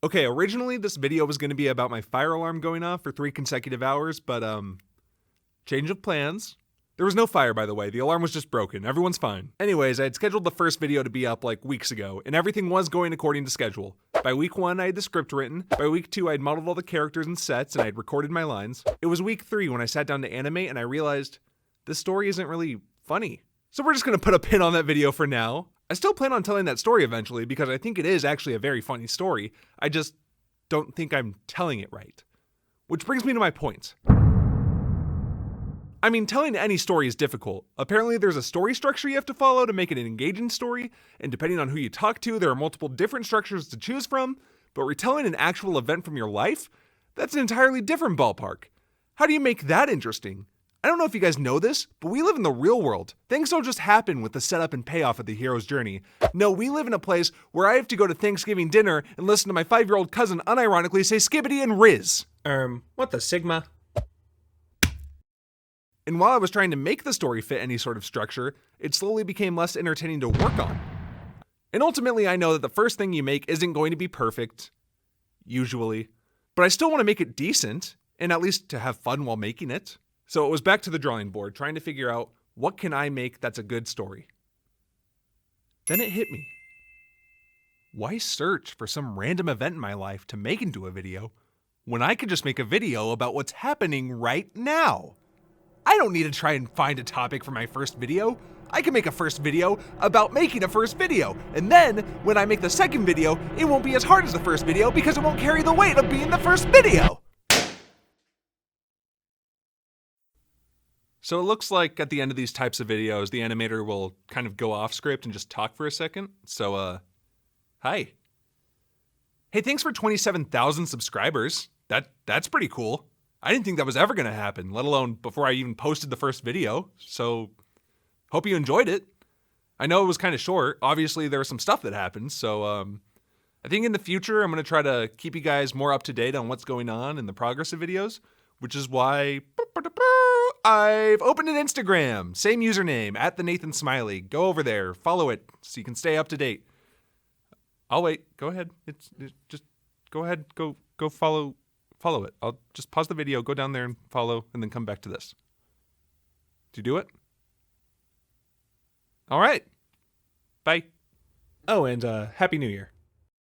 Okay, originally this video was going to be about my fire alarm going off for 3 consecutive hours, but change of plans. There was no fire, by the way. The alarm was just broken. Everyone's fine. Anyways, I had scheduled the first video to be up like weeks ago, and everything was going according to schedule. By week 1, I had the script written. By week 2, I'd modeled all the characters and sets, and I'd recorded my lines. It was week 3 when I sat down to animate, and I realized this story isn't really funny. So we're just gonna put a pin on that video for now. I still plan on telling that story eventually because I think it is actually a very funny story. I just don't think I'm telling it right. Which brings me to my point. I mean, telling any story is difficult. Apparently there's a story structure you have to follow to make it an engaging story, and depending on who you talk to, there are multiple different structures to choose from, but retelling an actual event from your life? That's an entirely different ballpark. How do you make that interesting? I don't know if you guys know this, but we live in the real world. Things don't just happen with the setup and payoff of the hero's journey. No, we live in a place where I have to go to Thanksgiving dinner and listen to my 5-year-old cousin unironically say skibbity and riz. What the Sigma? And while I was trying to make the story fit any sort of structure, it slowly became less entertaining to work on. And ultimately, I know that the first thing you make isn't going to be perfect, usually, but I still want to make it decent, and at least to have fun while making it. So it was back to the drawing board, trying to figure out what can I make that's a good story. Then it hit me. Why search for some random event in my life to make into a video when I could just make a video about what's happening right now? I don't need to try and find a topic for my first video. I can make a first video about making a first video. And then, when I make the second video, it won't be as hard as the first video because it won't carry the weight of being the first video. So it looks like at the end of these types of videos, the animator will kind of go off script and just talk for a second. So, hi. Hey, thanks for 27,000 subscribers. That's pretty cool. I didn't think that was ever going to happen, let alone before I even posted the first video. So, hope you enjoyed it. I know it was kind of short. Obviously, there was some stuff that happened. So, I think in the future, I'm going to try to keep you guys more up to date on what's going on in the progress of videos, which is why I've opened an Instagram. Same username, @TheNathanSmiley. Go over there, follow it so you can stay up to date. I'll wait. Go ahead. It's just go ahead. Go follow it. I'll just pause the video, go down there and follow, and then come back to this. Do you do it? All right. Bye. Oh, and Happy New Year.